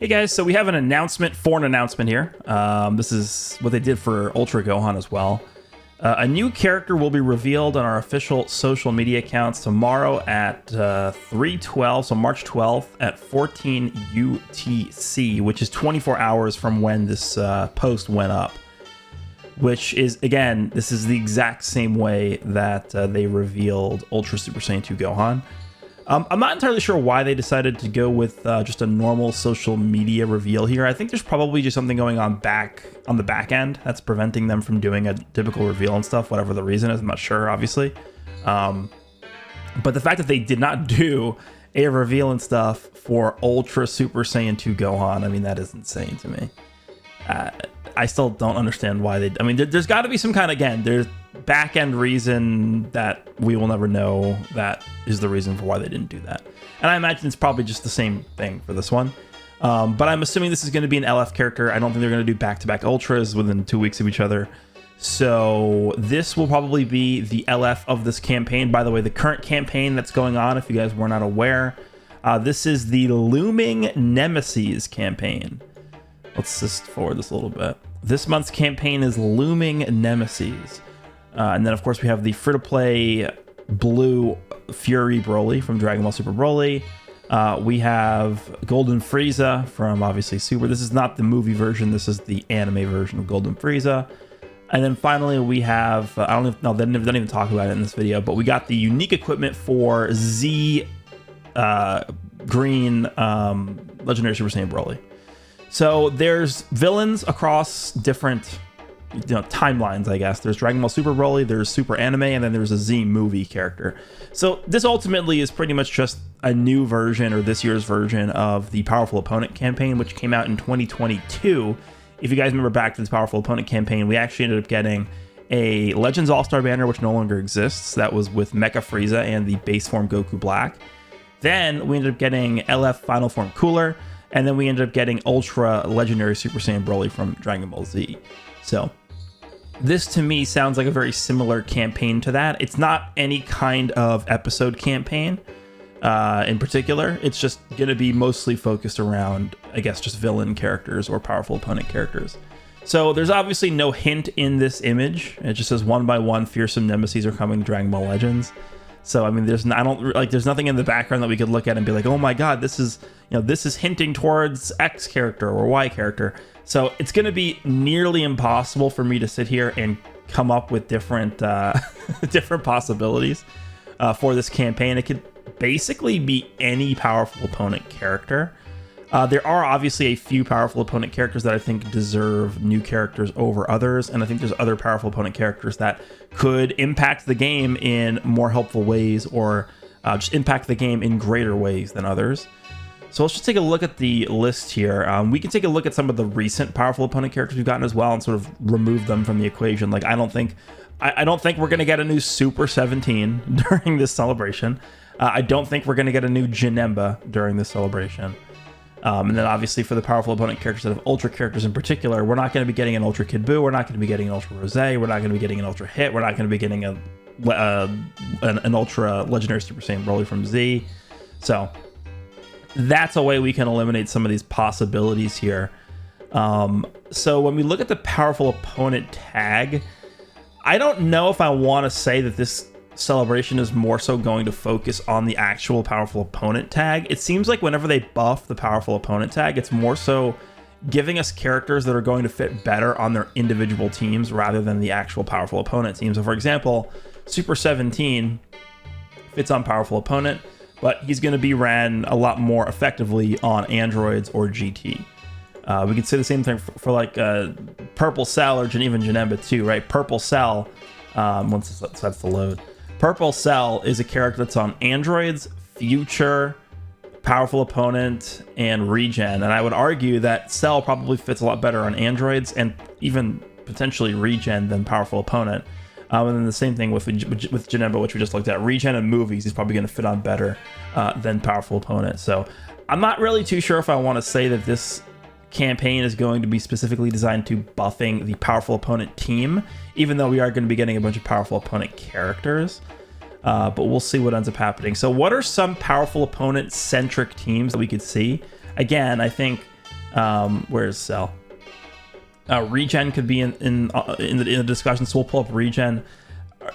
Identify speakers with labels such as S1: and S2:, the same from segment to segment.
S1: Hey guys, so we have an announcement for an announcement here. This is what they did for Ultra Gohan as well. A new character will be revealed on our official social media accounts tomorrow at 3:12, so March 12th at 14 UTC, which is 24 hours from when this post went up. Which is, again, this is the exact same way that they revealed Ultra Super Saiyan 2 Gohan. I'm not entirely sure why they decided to go with just a normal social media reveal here. I think there's probably just something going on the back end that's preventing them from doing a typical reveal and stuff, whatever the reason is. I'm not sure, obviously. But the fact that they did not do a reveal and stuff for Ultra Super Saiyan 2 Gohan, I mean, that is insane to me. I still don't understand why they... I mean, there's got to be some kind of, again, there's back-end reason that we will never know that is the reason for why they didn't do that. And I imagine it's probably just the same thing for this one. But I'm assuming this is going to be an LF character. I don't think they're going to do back-to-back Ultras within 2 weeks of each other. So this will probably be the LF of this campaign. By the way, the current campaign that's going on, if you guys were not aware, this is the Looming Nemesis campaign. Let's just forward this a little bit. This month's campaign is Looming Nemesis. And then, of course, we have the free-to-play Blue Fury Broly from Dragon Ball Super Broly. We have Golden Frieza from, obviously, Super. This is not the movie version. This is the anime version of Golden Frieza. And then, finally, we have... I don't even... No, they don't even talk about it in this video. But we got the unique equipment for Z Green Legendary Super Saiyan Broly. So there's villains across different timelines, I guess. There's Dragon Ball Super Broly, there's Super Anime, and then there's a Z movie character. So this ultimately is pretty much just a new version, or this year's version, of the Powerful Opponent campaign, which came out in 2022. If you guys remember back to this Powerful Opponent campaign, we actually ended up getting a Legends All-Star banner, which no longer exists. That was with Mecha Frieza and the base form Goku Black. Then we ended up getting LF Final Form Cooler, and then we ended up getting Ultra Legendary Super Saiyan Broly from Dragon Ball Z. So this to me sounds like a very similar campaign to that. It's not any kind of episode campaign in particular. It's just going to be mostly focused around, I guess, just villain characters or powerful opponent characters. So there's obviously no hint in this image. It just says 1 by 1 fearsome nemesis are coming to Dragon Ball Legends. So I mean, there's nothing in the background that we could look at and be like, oh my god, this is hinting towards X character or Y character. So it's going to be nearly impossible for me to sit here and come up with different different possibilities for this campaign. It could basically be any powerful opponent character. There are obviously a few powerful opponent characters that I think deserve new characters over others, and I think there's other powerful opponent characters that could impact the game in more helpful ways, or just impact the game in greater ways than others. So let's just take a look at the list here. We can take a look at some of the recent powerful opponent characters we've gotten as well, and sort of remove them from the equation. Like I don't think we're gonna get a new Super 17 during this celebration. I don't think we're gonna get a new Janemba during this celebration. And then obviously for the powerful opponent characters that have Ultra characters in particular, we're not going to be getting an Ultra Kid Buu, we're not going to be getting an Ultra Rose, we're not going to be getting an Ultra Hit, we're not going to be getting an Ultra Legendary Super Saiyan Broly from Z. So that's a way we can eliminate some of these possibilities here. So when we look at the powerful opponent tag, I don't know if I want to say that this celebration is more so going to focus on the actual powerful opponent tag. It seems like whenever they buff the powerful opponent tag, it's more so giving us characters that are going to fit better on their individual teams rather than the actual powerful opponent team. So for example, Super 17 fits on powerful opponent, but he's going to be ran a lot more effectively on androids or GT. We could say the same thing for like Purple Cell or even Janemba too, right? Purple Cell, once that's the load. Purple Cell is a character that's on androids, future, powerful opponent, and regen. And I would argue that Cell probably fits a lot better on androids and even potentially regen than powerful opponent. And then the same thing with Janemba, which we just looked at. Regen and movies, he's probably going to fit on better than powerful opponent. So I'm not really too sure if I want to say that this campaign is going to be specifically designed to buffing the powerful opponent team, even though we are going to be getting a bunch of powerful opponent characters. But we'll see what ends up happening. So what are some powerful opponent centric teams that we could see? Again, I think Where's Cell? Regen could be in the discussion, so we'll pull up Regen.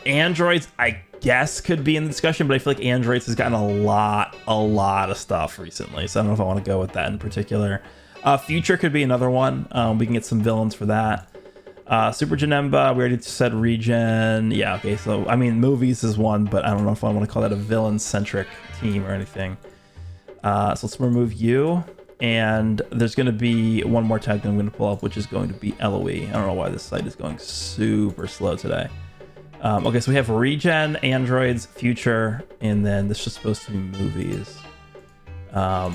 S1: Androids, I guess, could be in the discussion, but I feel like Androids has gotten a lot of stuff recently, so I don't know if I want to go with that in particular. Future could be another one. We can get some villains for that. Super Janemba, we already said Regen. Yeah, okay, so I mean, movies is one, but I don't know if I want to call that a villain-centric team or anything. So let's remove you. And there's going to be one more tag that I'm going to pull up, which is going to be LOE. I don't know why this site is going super slow today. Okay, so we have Regen, Androids, Future, and then this is supposed to be movies. So I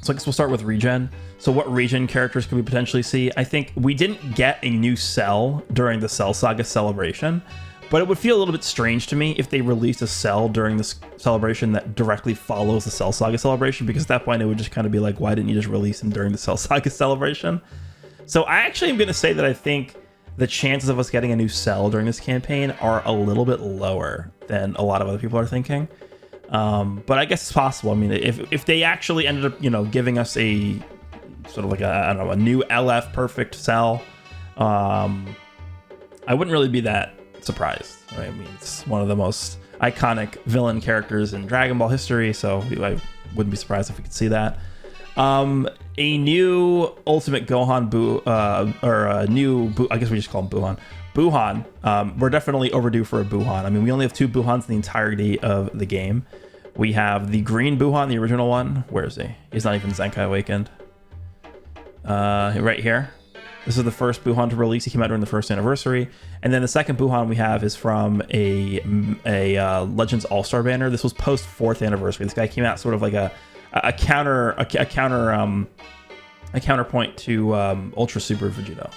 S1: guess we'll start with Regen. So what Regen characters could we potentially see? I think we didn't get a new Cell during the Cell Saga celebration, but it would feel a little bit strange to me if they released a Cell during this celebration that directly follows the Cell Saga celebration, because at that point it would just kind of be like, why didn't you just release him during the Cell Saga celebration? So I actually am going to say that I think the chances of us getting a new Cell during this campaign are a little bit lower than a lot of other people are thinking. But I guess it's possible. I mean, if they actually ended up, giving us a sort of like a new LF perfect Cell, I wouldn't really be that surprised. Right? I mean, it's one of the most iconic villain characters in Dragon Ball history, so I wouldn't be surprised if we could see that. A new Ultimate Gohan or a new I guess we just call him Buhan. Buhan. We're definitely overdue for a Buhan. I mean, we only have 2 Buhans in the entirety of the game. We have the green Buhan, the original one. Where is he? He's not even Zenkai Awakened. Right here. This is the first Buhan to release. He came out during the first anniversary. And then the second Buhan we have is from a Legends All-Star banner. This was post 4th anniversary. This guy came out sort of like a counterpoint to Ultra Super Vegito.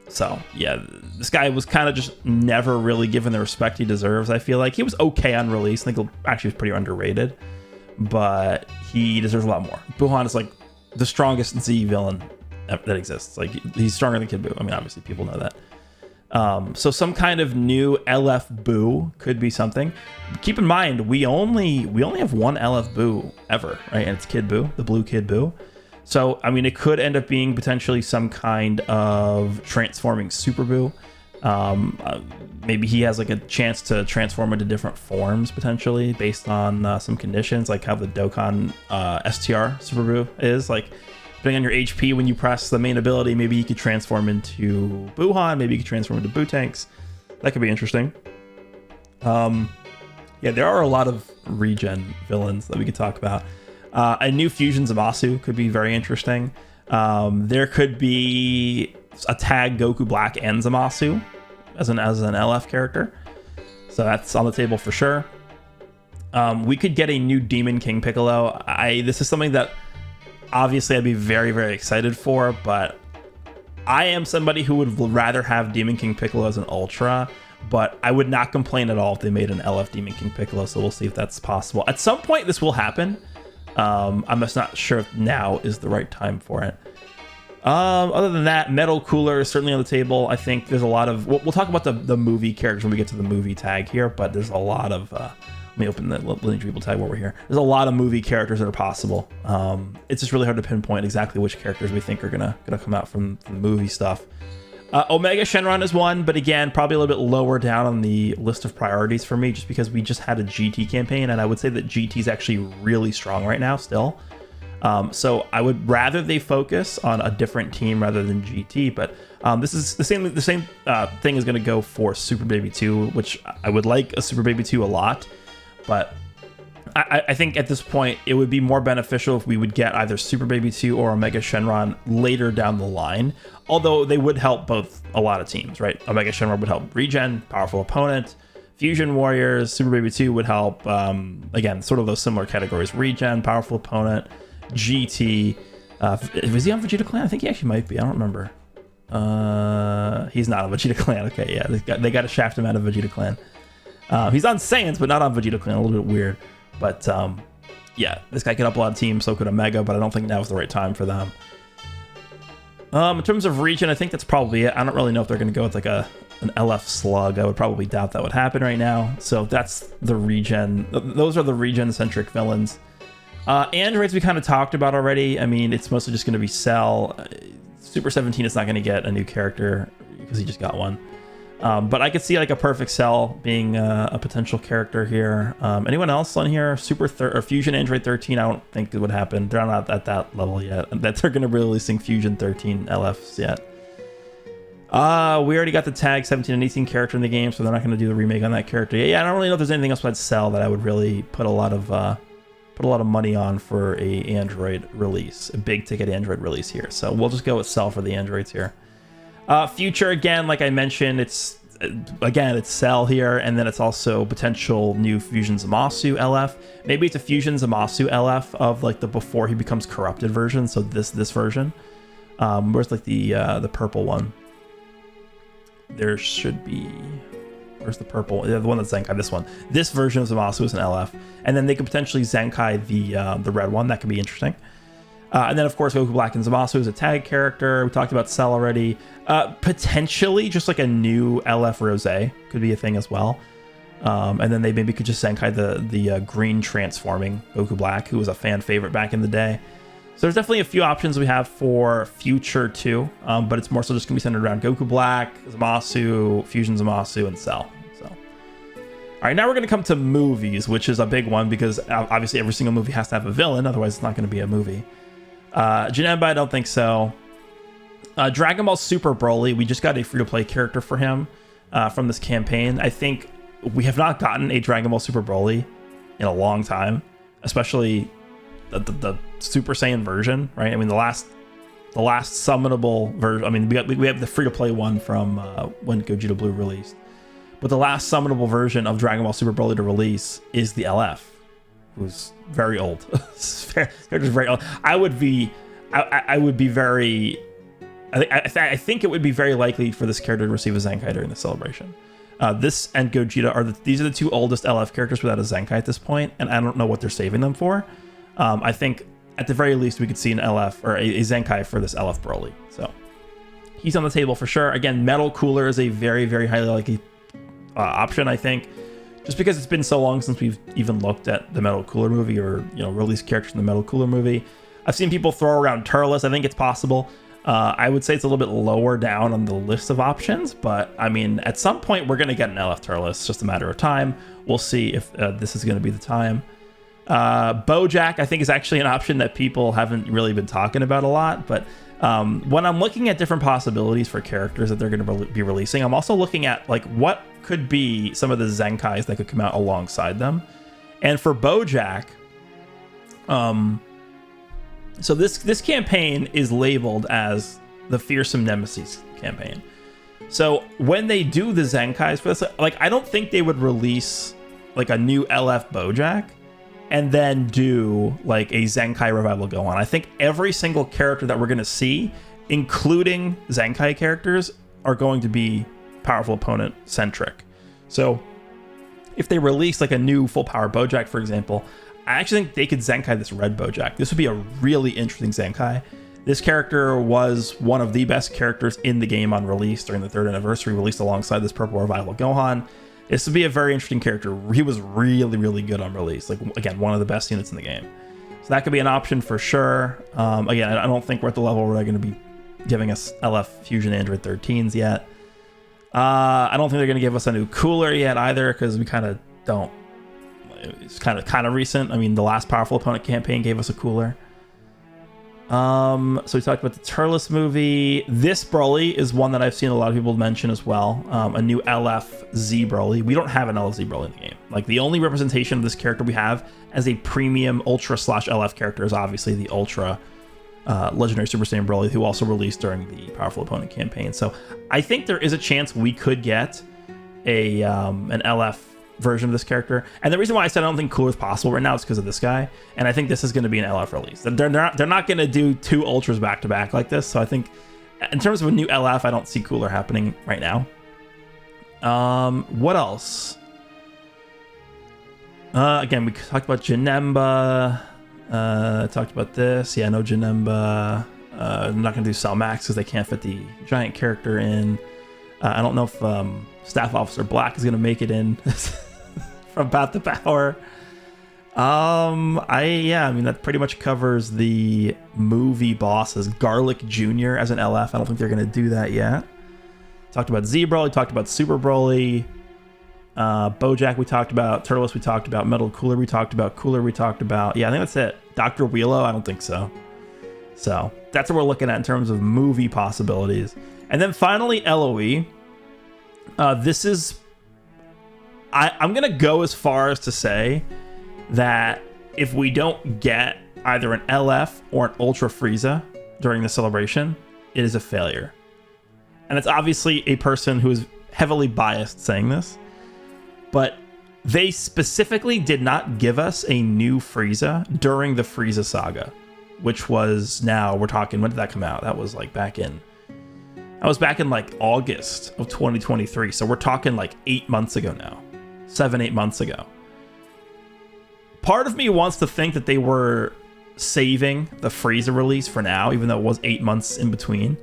S1: So yeah, this guy was kind of just never really given the respect he deserves. I feel like he was okay on release. I think he actually was pretty underrated, but he deserves a lot more. Buhan is like the strongest Z villain that exists. Like, he's stronger than Kid Buu. I mean, obviously people know that. So some kind of new LF Buu could be something. Keep in mind, we only have one LF Buu ever, right? And it's Kid Buu, the blue Kid Buu. So, I mean, it could end up being potentially some kind of transforming Super Buu. Maybe he has like a chance to transform into different forms potentially based on some conditions, like how the Dokkan STR Super Buu is. Like, depending on your HP, when you press the main ability, maybe you could transform into Buhan, maybe you could transform into Bootanks. That could be interesting. Yeah, there are a lot of regen villains that we could talk about. A new Fusion Zamasu could be very interesting. There could be a tag Goku Black and Zamasu as an LF character. So that's on the table for sure. We could get a new Demon King Piccolo. This is something that obviously I'd be very, very excited for, but I am somebody who would rather have Demon King Piccolo as an Ultra, but I would not complain at all if they made an LF Demon King Piccolo, so we'll see if that's possible. At some point this will happen. I'm just not sure if now is the right time for it. Other than that, Metal Cooler is certainly on the table. I think there's a lot of... We'll talk about the movie characters when we get to the movie tag here, but there's a lot of... let me open the Lineage People tag while we're here. There's a lot of movie characters that are possible. It's just really hard to pinpoint exactly which characters we think are gonna come out from the movie stuff. Omega Shenron is one, but again, probably a little bit lower down on the list of priorities for me, just because we just had a GT campaign, and I would say that GT is actually really strong right now still. So I would rather they focus on a different team rather than GT, but this is the same thing is going to go for Super Baby 2, which I would like a Super Baby 2 a lot, but I think at this point it would be more beneficial if we would get either Super Baby 2 or Omega Shenron later down the line, although they would help both a lot of teams, right? Omega Shenron would help Regen, powerful opponent. Fusion Warriors, Super Baby 2 would help, again, sort of those similar categories. Regen, powerful opponent, GT. Was he on Vegeta Clan? I think he actually might be. I don't remember. He's not on Vegeta Clan. Okay, yeah, they got to shaft him out of Vegeta Clan. He's on Saiyans, but not on Vegeta Clan. A little bit weird. But yeah, this guy could help a lot of teams, so could Omega, but I don't think now is the right time for them. In terms of Regen, I think that's probably it. I don't really know if they're going to go with like an LF Slug. I would probably doubt that would happen right now. So that's the Regen. Those are the Regen-centric villains. Androids we kind of talked about already. I mean, it's mostly just going to be Cell. Super 17 is not going to get a new character because he just got one. But I could see like a perfect Cell being a potential character here. Anyone else on here? Or Fusion Android 13, I don't think it would happen. They're not at that level yet. That they're going to be releasing Fusion 13 LFs yet. We already got the tag 17 and 18 character in the game, so they're not going to do the remake on that character. Yeah, I don't really know if there's anything else besides Cell that I would really put a lot of money on for a Android release, a big ticket Android release here. So we'll just go with Cell for the Androids here. Future, again, like I mentioned, it's Cell here, and then it's also potential new Fusion Zamasu LF. Maybe it's a Fusion Zamasu LF of like the before he becomes corrupted version. So this version. Where's like the purple one? There should be. Where's the purple? The one that's Zenkai. This one. This version of Zamasu is an LF, and then they could potentially Zenkai the red one. That could be interesting. And then of course Goku Black and Zamasu is a tag character. We talked about Cell already. Potentially just like a new LF Rose could be a thing as well. And then they maybe could just Zenkai the green transforming Goku Black, who was a fan favorite back in the day. So there's definitely a few options we have for Future 2, but it's more so just going to be centered around Goku Black, Zamasu, Fusion Zamasu, and Cell. So, all right, now we're going to come to movies, which is a big one because obviously every single movie has to have a villain, otherwise it's not going to be a movie. Janemba, I don't think so. Dragon Ball Super Broly, we just got a free-to-play character for him from this campaign. I think we have not gotten a Dragon Ball Super Broly in a long time, especially the Super Saiyan version, right? I mean, the last summonable version. I mean, we have the free to play one from when Gogeta Blue released, but the last summonable version of Dragon Ball Super Broly to release is the LF, who's very old. Character's very old. I would be very. I think it would be very likely for this character to receive a Zenkai during the celebration. This and Gogeta these are the two oldest LF characters without a Zenkai at this point, and I don't know what they're saving them for. I think at the very least we could see an LF or a Zenkai for this LF Broly. So he's on the table for sure. Again, Metal Cooler is a very, very highly likely option, I think, just because it's been so long since we've even looked at the Metal Cooler movie or released characters in the Metal Cooler movie. I've seen people throw around Turles. I think it's possible. I would say it's a little bit lower down on the list of options, but I mean, at some point we're going to get an LF Turles. It's just a matter of time. We'll see if this is going to be the time. Bojack, I think, is actually an option that people haven't really been talking about a lot, but when I'm looking at different possibilities for characters that they're going to be releasing, I'm also looking at like what could be some of the Zenkais that could come out alongside them. And for Bojack, so this campaign is labeled as the Fearsome Nemesis campaign. So when they do the Zenkais for this, like, I don't think they would release like a new LF Bojack and then do like a Zenkai revival go on. I think every single character that we're going to see, including Zenkai characters, are going to be powerful opponent centric. So if they release like a new full power Bojack, for example, I actually think they could Zenkai this red Bojack. This would be a really interesting Zenkai. This character was one of the best characters in the game on release during the 3rd anniversary, released alongside this purple revival Gohan. This would be a very interesting character. He was really, really good on release. Like, again, one of the best units in the game. So that could be an option for sure. Again, I don't think we're at the level where they're going to be giving us LF Fusion Android 13s yet. I don't think they're going to give us a new cooler yet either, because we kind of don't. It's kind of recent. I mean, the last Powerful Opponent campaign gave us a cooler. So we talked about the Turles movie. This Broly is one that I've seen a lot of people mention as well. A new LF Z Broly. We don't have an LF Z Broly in the game. Like, the only representation of this character we have as a premium Ultra / LF character is obviously the Ultra Legendary Super Saiyan Broly, who also released during the Powerful Opponent campaign. So I think there is a chance we could get a an LF version of this character. And the reason why I said I don't think cooler is possible right now is because of this guy, and I think this is going to be an LF release. They're not going to do two Ultras back to back like this. So I think in terms of a new LF, I don't see cooler happening right now. What else? Again, we talked about Janemba. Talked about this. Yeah, no Janemba. I'm not going to do Cell Max because they can't fit the giant character in. I don't know if Staff Officer Black is going to make it in from Path to Power. I mean that pretty much covers the movie bosses. Garlic Jr. as an LF. I don't think they're gonna do that yet. Talked about Z Broly, talked about Super Broly, Bojack we talked about, Turtles we talked about, Metal Cooler we talked about, yeah, I think that's it. Dr. Wheelo, I don't think so. So that's what we're looking at in terms of movie possibilities. And then finally LOE. This is I'm gonna go as far as to say that if we don't get either an LF or an Ultra Frieza during the celebration, it is a failure. And it's obviously a person who is heavily biased saying this, but they specifically did not give us a new Frieza during the Frieza saga, which was now, we're talking, when did that come out? That was back in like August of 2023. So we're talking like 8 months ago now, 7-8 months ago. Part of me wants to think that they were saving the Frieza release for now, even though it was 8 months in between.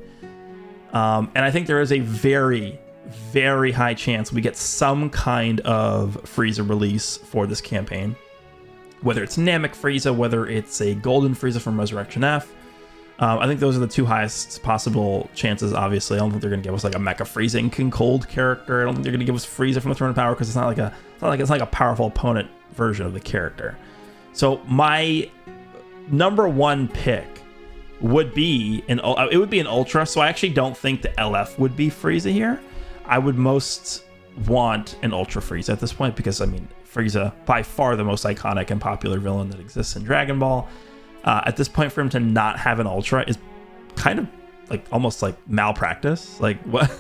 S1: And I think there is a very, very high chance we get some kind of Frieza release for this campaign. Whether it's Namek Frieza, whether it's a Golden Frieza from Resurrection F. I think those are the two highest possible chances, obviously. I don't think they're going to give us like a Mecha Freezing King Cold character. I don't think they're going to give us Frieza from the Throne of Power because it's not like a powerful opponent version of the character. So my number one pick would be an Ultra. So I actually don't think the LF would be Frieza here. I would most want an Ultra Frieza at this point because, I mean, Frieza, by far the most iconic and popular villain that exists in Dragon Ball. At this point, for him to not have an Ultra is kind of like almost like malpractice. Like, what?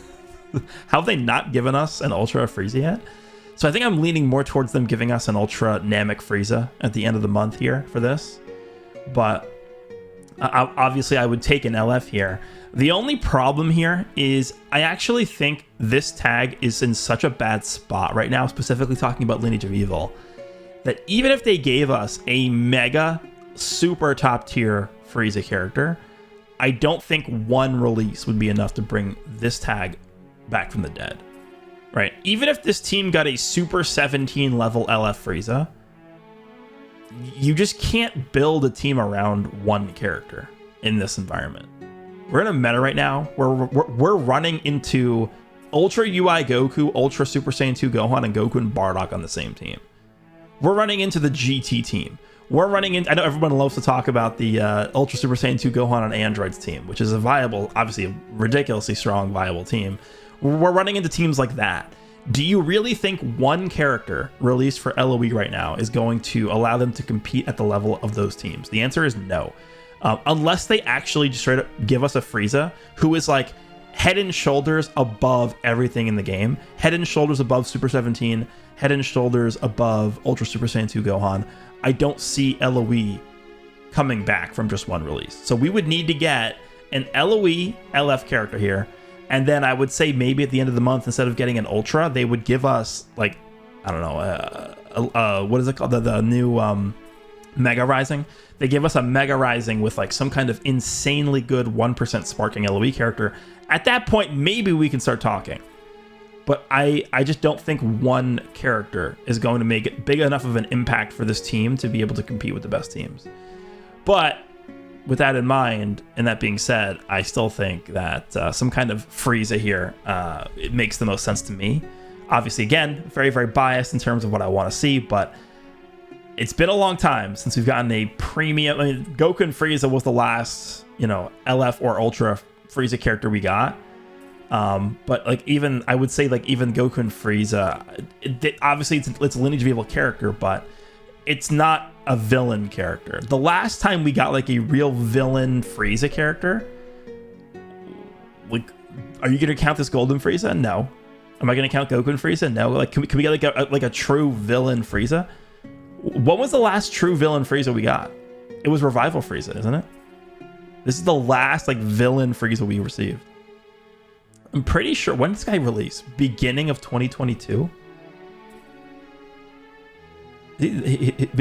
S1: How have they not given us an Ultra Frieza yet? So I think I'm leaning more towards them giving us an Ultra Namek Frieza at the end of the month here for this. But obviously, I would take an LF here. The only problem here is I actually think this tag is in such a bad spot right now, specifically talking about Lineage of Evil, that even if they gave us a mega super top tier Frieza character, I don't think one release would be enough to bring this tag back from the dead. Right? Even if this team got a Super 17 level LF Frieza, you just can't build a team around one character in this environment. We're in a meta right now where we're running into Ultra UI Goku, Ultra Super Saiyan 2 Gohan, and Goku and Bardock on the same team. We're running into the GT team. We're running in. I know everyone loves to talk about the Ultra Super Saiyan 2 Gohan on Android's team, which is a viable, obviously a ridiculously strong, viable team. We're running into teams like that. Do you really think one character released for LOE right now is going to allow them to compete at the level of those teams? The answer is no. Unless they actually just straight up give us a Frieza who is like head and shoulders above everything in the game. Head and shoulders above Super 17. Head and shoulders above Ultra Super Saiyan 2 Gohan. I don't see LOE coming back from just one release. So we would need to get an LOE LF character here. And then I would say maybe at the end of the month, instead of getting an Ultra, they would give us like, I don't know, what is it called? The new Mega Rising. They give us a Mega Rising with like some kind of insanely good 1% sparking LOE character. At that point, maybe we can start talking. But I just don't think one character is going to make it big enough of an impact for this team to be able to compete with the best teams. But with that in mind, and that being said, I still think that some kind of Frieza here, it makes the most sense to me. Obviously, again, very, very biased in terms of what I want to see, but it's been a long time since we've gotten a premium. I mean, Goku and Frieza was the last, LF or Ultra Frieza character we got. But like even I would say like even Goku and Frieza, obviously it's a Lineage of Evil character, but it's not a villain character. The last time we got like a real villain Frieza character, like, are you gonna count this Golden Frieza? No. Am I gonna count Goku and Frieza? No. Like, can we get like a true villain Frieza? What was the last true villain Frieza we got? It was Revival Frieza, isn't it? This is the last like villain Frieza we received. I'm pretty sure, when did this guy release? Beginning of 2022?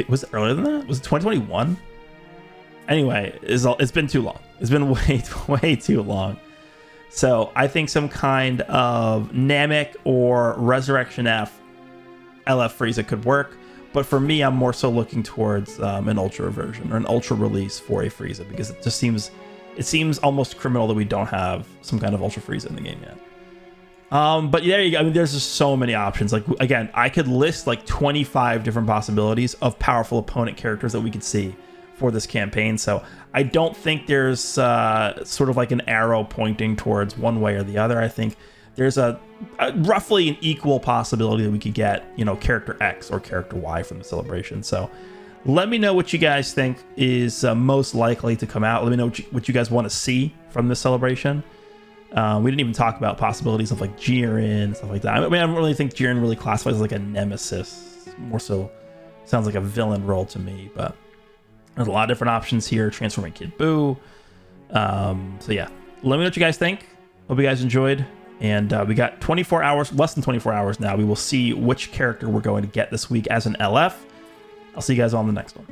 S1: Was it earlier than that? Was it 2021? Anyway, it's been too long. It's been way too long. So I think some kind of Namek or Resurrection F LF Frieza could work. But for me, I'm more so looking towards an Ultra version or an Ultra release for a Frieza, because it just seems almost criminal that we don't have some kind of Ultra Frieza in the game yet. But there you go. I mean, there's just so many options. Like, again, I could list like 25 different possibilities of powerful opponent characters that we could see for this campaign. So I don't think there's sort of like an arrow pointing towards one way or the other. I think there's a roughly an equal possibility that we could get, you know, character X or character Y from the celebration. So let me know what you guys think is most likely to come out. Let me know what you guys want to see from this celebration. We didn't even talk about possibilities of like Jiren and stuff like that. I mean, I don't really think Jiren really classifies as like a nemesis. More so sounds like a villain role to me, but there's a lot of different options here. Transforming Kid Buu. So yeah, let me know what you guys think. Hope you guys enjoyed. And we got 24 hours, less than 24 hours now. We will see which character we're going to get this week as an LF. I'll see you guys on the next one.